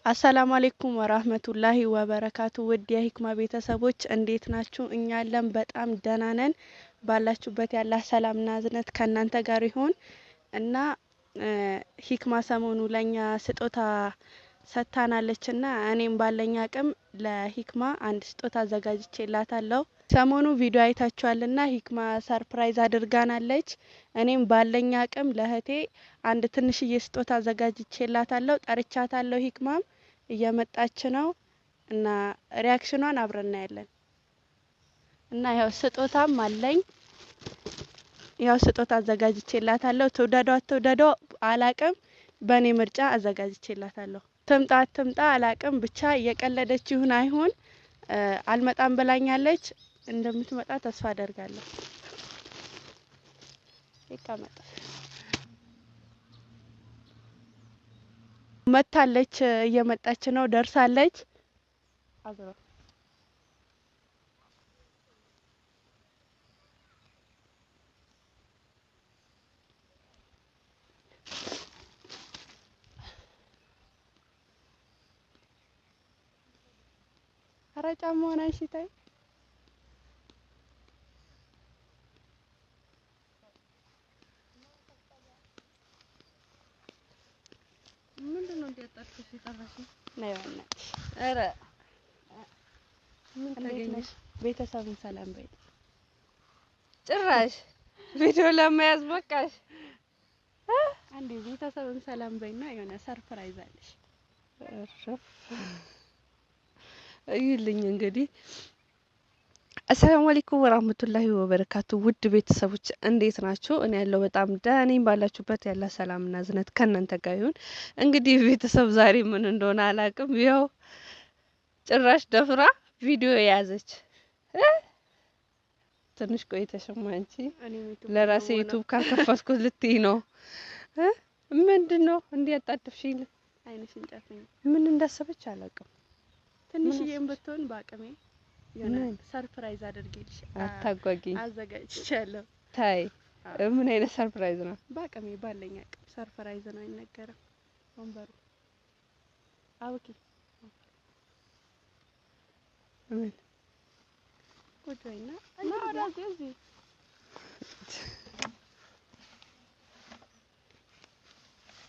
አሰላሙ አለይኩም ወራህመቱላሂ ወበረካቱ ውድ የሂክማ ቤተሰቦች እንዴት ናችሁ? እኛ አለን በጣም ደህና ነን። ባላችሁበት ያለ ሰላምና እዝነት ከእናንተ ጋር ይሁን እና ሂክማ ሰሞኑ ለኛ ስጦታ ሰጥታናለችና እኔም ባለኝ አቅም ለሂክማ አንድ ስጦታ አዘጋጅቼላታለሁ። ሰሞኑ ቪዲዮ አይታችኋልና ሂክማ ሰርፕራይዝ አድርጋናለች። እኔም ባለኝ አቅም ለእህቴ አንድ ትንሽዬ ስጦታ አዘጋጅቼላታለሁ። ጠርቻታለሁ። ሂክማም እየመጣች ነው እና ሪያክሽኗን አብረን እናያለን። እና ያው ስጦታም አለኝ። ያው ስጦታ አዘጋጅቼላታለሁ። ትውደዷ አላቅም፣ በኔ ምርጫ አዘጋጅቼላታለሁ። ትምጣ ትምጣ አላቅም፣ ብቻ እየቀለደች ይሁን አይሁን አልመጣም ብላኛለች። እንደምትመጣ ተስፋ አደርጋለሁ። ይቀመጥ መታለች፣ እየመጣች ነው፣ ደርሳለች። አብሮ አራጫ መሆን አይሽታይ ምንድነው እንዲያጣጥሽ ይጣራሽ ነው ያውናሽ። አረ ምን ተገኘሽ? ቤተሰብን ሰላም በይ። ጭራሽ ቪዲዮ ለመያዝ በቃሽ። አንዴ ቤተሰብን ሰላም በይና የሆነ ሰርፕራይዝ አለሽ። እረፍ እይልኝ እንግዲህ። አሰላሙ አለይኩም ወራህመቱላሂ ወበረካቱ ውድ ቤተሰቦች እንዴት ናችሁ? እኔ ያለው በጣም ደህና ነኝ። ባላችሁበት ያለ ሰላምና እዝነት ከእናንተ ጋር ይሁን። እንግዲህ ቤተሰብ ዛሬ ምን እንደሆነ አላቅም። ያው ጭራሽ ደፍራ ቪዲዮ የያዘች ትንሽ ቆይተሽማ አንቺ ለራሴ ዩቲዩብ ካልከፈትኩት ልትይ ነው። ምንድነው እንዲያጣጥፍሽኝ? አይንሽን ጨፍኝ። ምን እንዳሰበች አላቅም። ትንሽዬም ብትሆን በአቅሜ የሆነ ሰርፕራይዝ አድርጌልሽ አታጓጊኝ አዘጋጅቻለሁ። ታይ ምን አይነት ሰርፕራይዝ ነው? በአቅሜ ባለኝ አቅም ሰርፕራይዝ ነው አይነገርም። ወንበሩ አውቂ ምን ቆይና እና ወዳዚህ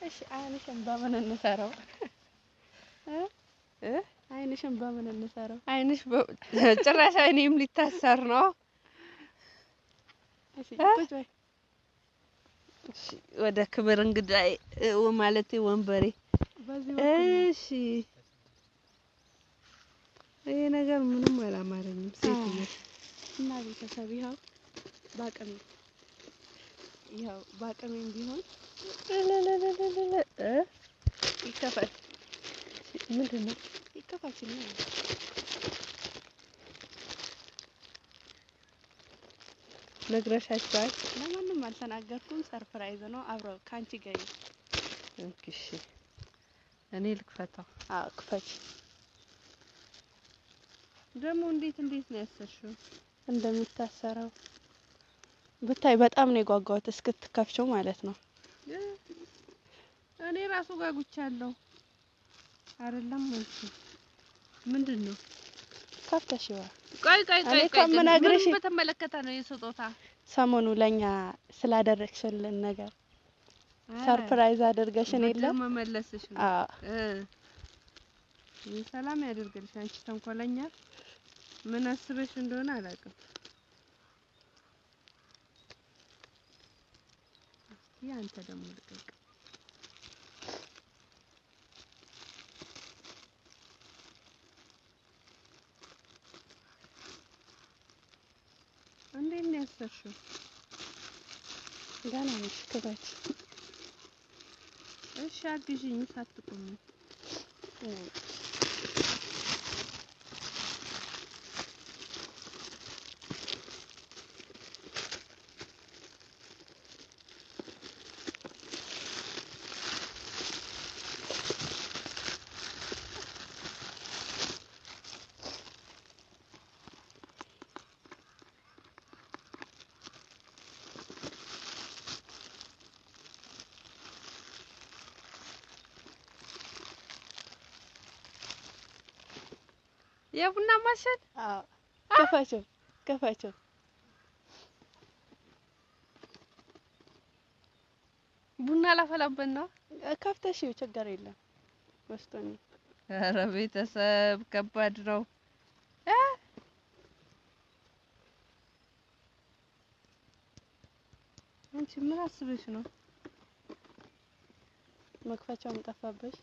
እሺ አይንሽን በምን እንሰራው? አይንሽን በምን እንሰራው? አይንሽ ጭራሽ አይኔም ሊታሰር ነው። እሺ ቁጭ በይ። እሺ ወደ ክብር እንግዳይ ማለቴ ወንበሬ። እሺ ይሄ ነገር ምንም አላማረኝም። ሴትዬ እና ቤተሰብ ይኸው ባቀሜም ቢሆን ይከፈል። ምንድነው ይከፋችኝ? ነግረሻቸዋል? ለማንም አልተናገርኩም። ሰርፕራይዝ ነው። አብረው ካንቺ ጋር እሺ እኔ ልክፈታው? አዎ ክፈች። ደግሞ እንዴት ነው ያሰርሽው? እንደሚታሰረው ብታይ በጣም ነው የጓጓሁት እስክትከፍቸው ማለት ነው። እኔ ራሱ ጓጉቻለሁ አይደለም ወይስ ምንድነው? ከፍተሽዋ ቆይ ከምነግርሽ በተመለከተ ነው የስጦታ ሰሞኑ ለኛ ስላደረግሽልን ነገር ሰርፕራይዝ አድርገሽን የለም መመለስሽ ነው። ሰላም ያደርግልሽ። አንቺ ተንኮለኛ ምን አስበሽ እንደሆነ አላውቅም። እስኪ አንተ ደግሞ ልቀቅ። እንዴት ነው ያሰርሽው? ገና ነሽ ክፈች። እሺ አግዢኝ ሳትቆሚ። የቡና ማሽን? አዎ ከፋቸው ከፋቸው። ቡና ላፈላበት ነው። ከፍተሽው ችግር የለም ወስቶኝ። ኧረ ቤተሰብ ከባድ ነው። አንቺ ምን አስበሽ ነው? መክፈቻውም ጠፋብሽ።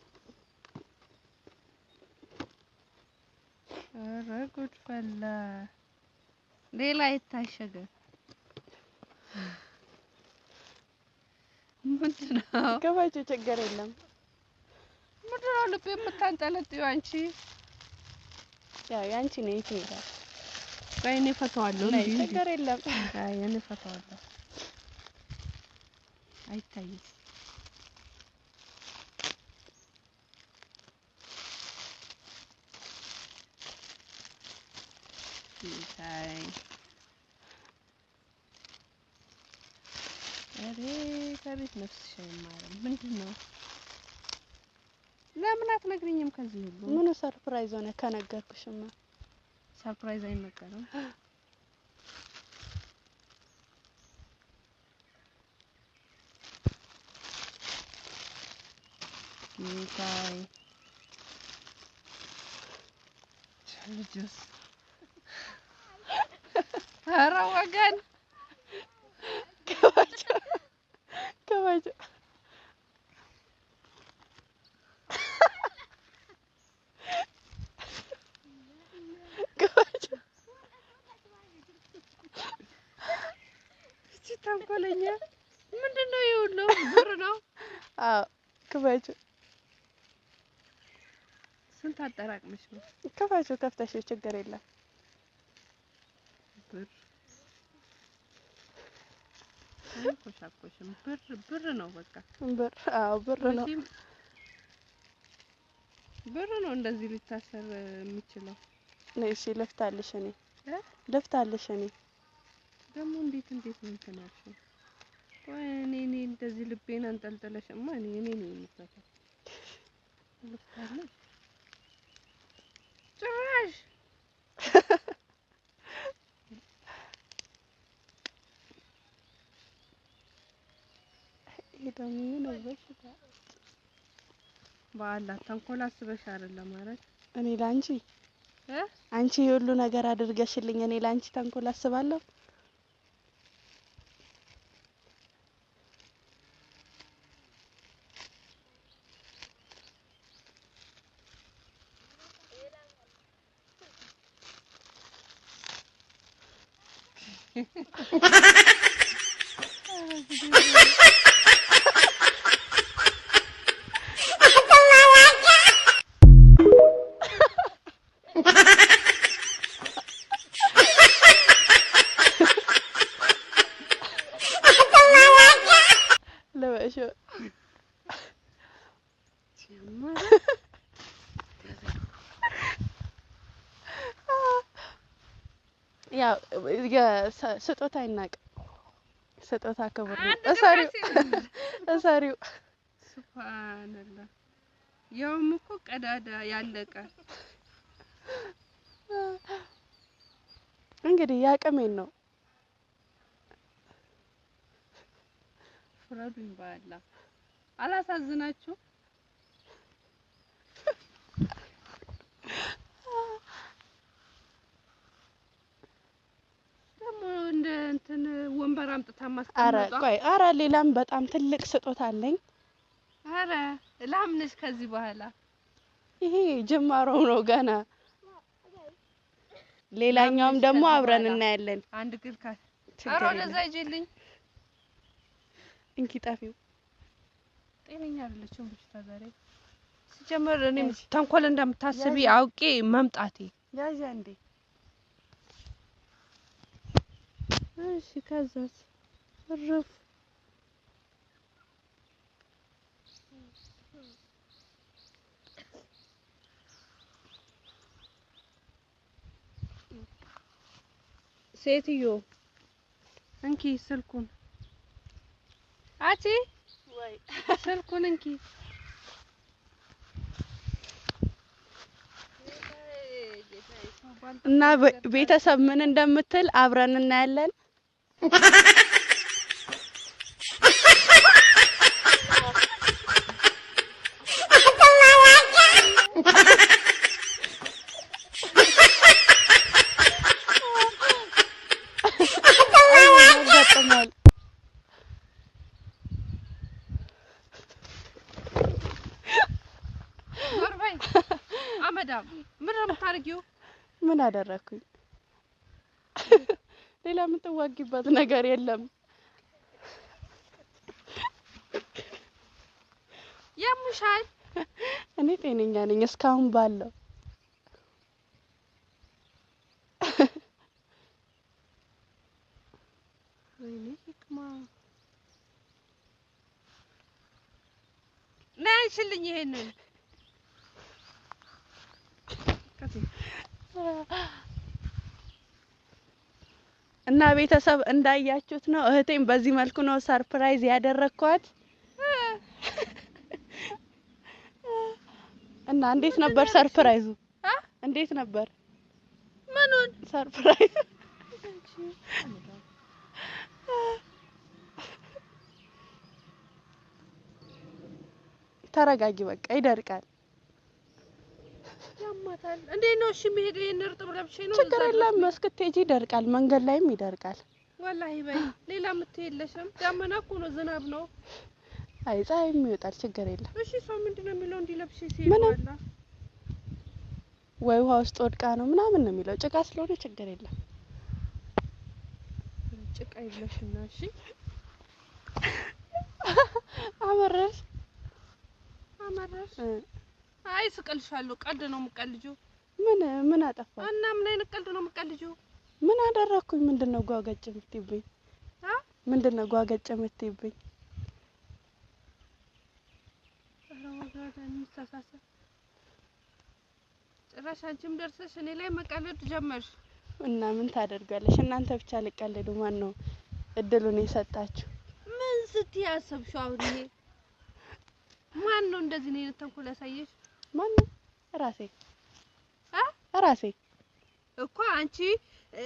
ኧረ ጉድ ፈላ። ሌላ የታሸገ ምንድን ነው? ከፋቸው ችግር የለም። ምንድን ነው ልብ የምታንጠለጥዪው አንቺ? ያው ያንቺ ነው የት ይሄዳል? ቆይ እኔ ፈታዋለሁ እንዴ? ችግር የለም። አይ እኔ ፈታዋለሁ። አይታይም። ይታይ አሬ ከቤት ነፍስሽ አይማርም። ምንድን ነው? ለምን አትነግሪኝም? ከዚህ ሁሉ ምኑ ሰርፕራይዝ ሆነ? ከነገርኩሽማ ሰርፕራይዝ አይነገርም። ይታይ ልጅስ ኧረ ወገን ከፋቸው ከፋቸው ከፋቸው እቺ ተንኮለኛ ምንድን ነው? ይኸውልህ ብር ነው። አዎ ከፋቸው ስንት አጠራቅመሽ ነው? ከፋቸው ከፍተሽው ችግር የለም። ብር ኮሻኮሽም ብር ነው በቃ ብር። አዎ ብር ነው። ብር ነው እንደዚህ ሊታሰር የሚችለው። ነይ እሺ ልፍታልሽ እኔ ልፍታልሽ እኔ ደግሞ እንዴት ነው እንትን ያልሽው? ቆይ እኔ እንደዚህ ልቤን አንጠልጥለሽማ እኔ ነኝ የምትፈታው። ልፍታለሽ ጭራሽ ደግሞ ነው በሽታ። በአላህ ተንኮል አስበሽ አይደለም ማለት እኔ ላንቺ አንቺ ሁሉ ነገር አድርገሽልኝ እኔ ላንቺ ተንኮል አስባለሁ? ለበሽው ያው ስጦታ አይናቅም። ስጦታ ክቡር ነው። እሰሪው ሱብሃንአላህ። ያውም እኮ ቀዳዳ ያለቀ እንግዲህ ያቅሜን ነው። ፍረዱኝ በአላህ። አላሳዝናችሁ? ደግሞ እንደ እንትን ወንበር አምጥታ ማስቀመጧ። ኧረ ሌላም በጣም ትልቅ ስጦታ አለኝ። ኧረ ላምንሽ ከዚህ በኋላ ይሄ ጅማሮው ነው ገና። ሌላኛውም ደግሞ አብረን እናያለን። አንድ ግልካት ኧረ ወደዛ ይጂልኝ። እንኪ ጣፊው ጤነኛ አይደለችም ብቻ ዛሬ። ሲጀመር እኔም ተንኮል እንደምታስቢ አውቄ መምጣቴ ያዣ እንዴ። እሺ ከዛስ እረፍ ሴትዮ እንኪ ስልኩን አቺ ወይ ስልኩን እንኪ እና ቤተሰብ ምን እንደምትል አብረን እናያለን። ያጋጥማል። ዞርበይ አመዳም ምን የምታርጊው? ምን አደረኩኝ? ሌላ የምትዋጊበት ነገር የለም። ያሙሻል። እኔ ጤነኛ ነኝ እስካሁን ባለው። ወይኔ ህክማ ናንሽልኝ ይሄንን እና ቤተሰብ እንዳያችሁት ነው። እህቴን በዚህ መልኩ ነው ሰርፕራይዝ ያደረኳት። እና እንዴት ነበር ሰርፕራይዙ? እንዴት ነበር? ምኑን ሰርፕራይዝ? ተረጋጊ፣ በቃ ይደርቃል። ያማታል። እንዴት ነው እሺ የሚሄደው? ይሄን እርጥብ ለብሼ ነው። ችግር የለም እስክትሄጂ ይደርቃል። መንገድ ላይም ይደርቃል። ወላሂ በይ ሌላ የምትሄለሽም ዳመና እኮ ነው፣ ዝናብ ነው። አይ ፀሐይም ይወጣል፣ ችግር የለም። እሺ ሰው ምንድነው የሚለው? እንዲለብሽ ሲሄድ ወይ ውሃ ውስጥ ወድቃ ነው ምናምን ነው የሚለው። ጭቃ ስለሆነ ችግር የለም። ጭቃ ይብለሽና እሺ። አመረሽ አይ ስቀልሻለሁ። ቀልድ ነው የምቀልጂው። ምን አጠፋ እና ምን አይነት ቀልድ ነው የምቀልጂው? ምን አደረኩኝ? ምንድነው ጓገጭ የምትይብኝ? ምንድነው ጓገጭ የምትይብኝ? ጭራሽ አንቺም ደርሰሽ እኔ ላይ መቀለድ ጀመርሽ። እና ምን ታደርጋለሽ? እናንተ ብቻ ልቀልዱ። ማን ነው እድሉን የሰጣችሁ? ምን ስትይ አሰብሽው? አሁን ይሄ ማን ነው እንደዚህ ነው ተንኮል ያሳየሽ? ማን ነው? ራሴ እኮ አንቺ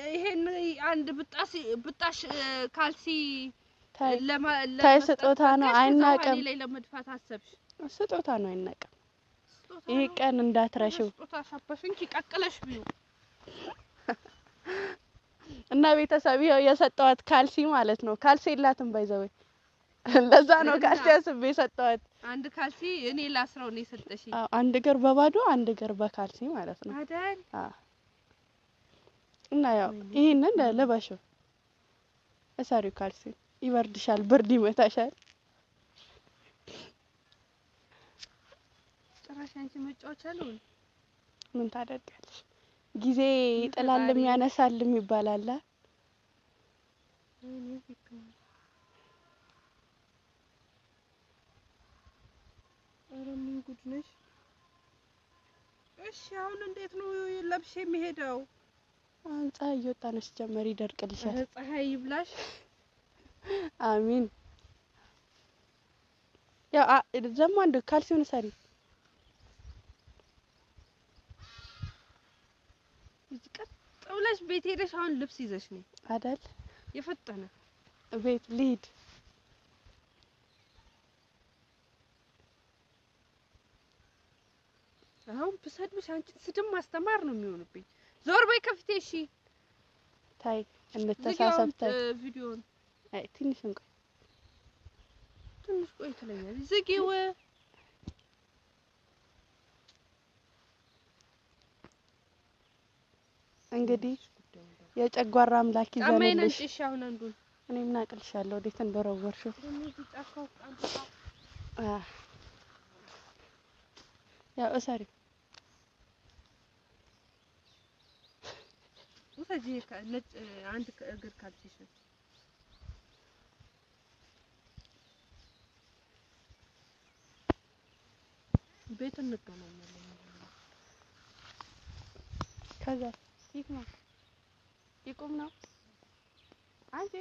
ይሄን አንድ ብጣሽ ካልሲ ታይ ስጦታ ነው አይናቀም። ላይ ለመድፋት አሰብሽ? ስጦታ ነው አይናቀም። ይሄ ቀን እንዳትረሺው። ስጦታ ሻባሽን ይቀቅለሽ ቢዩ እና ቤተሰብ የሰጠዋት ካልሲ ማለት ነው። ካልሲ የላትም ባይዘው። ለዛ ነው ካልሲ አስቤ የሰጠዋት። አንድ ካልሲ እኔ ላስረው ነው የሰጠሽኝ። አዎ አንድ እግር በባዶ አንድ እግር በካልሲ ማለት ነው አይደል? አዎ። እና ያው ይሄንን ለባሽው እሰሪው ካልሲ ይበርድሻል፣ ብርድ ይመታሻል። ጭራሽ አንቺ መጫወቻ ነው። ምን ታደርጋለሽ? ጊዜ ይጥላልም ያነሳልም ይባላል። ምን ጉድ ነሽ? እሺ አሁን እንዴት ነው ለብሼ የሚሄደው? ፀሐይ እየወጣ ነው ሲጀመር ይደርቅልሻል። ፀሐይ ይብላሽ። አሚን። ያው ደግሞ አንድ ካልሲውን ሰሪ ቀጥ ብለሽ ቤት ሄደሽ አሁን ልብስ ይዘሽ ነው አይደል? የፈጠነ ቤት ልሂድ። አሁን ብሰድብሽ አንቺን ስድብ ማስተማር ነው የሚሆንብኝ። ዞር በይ ከፊቴ። እሺ ታይ እንተሳሰብ። ታይ ቪዲዮን አይ ትንሽ ቆይ ትለኛለሽ። ዝጊው። እንግዲህ የጨጓራ አምላክ ይዘንልሽ። እሺ አሁን አንዱን እኔ ምን አቅልሻለሁ? ወዴት እንደወረወርሽው? ያው እሰሪ ወሰጂ ከነጭ አንድ እግር ካልሲሽ ቤት እንገናኛለን። ከዛ ይቁም ነው አንቺ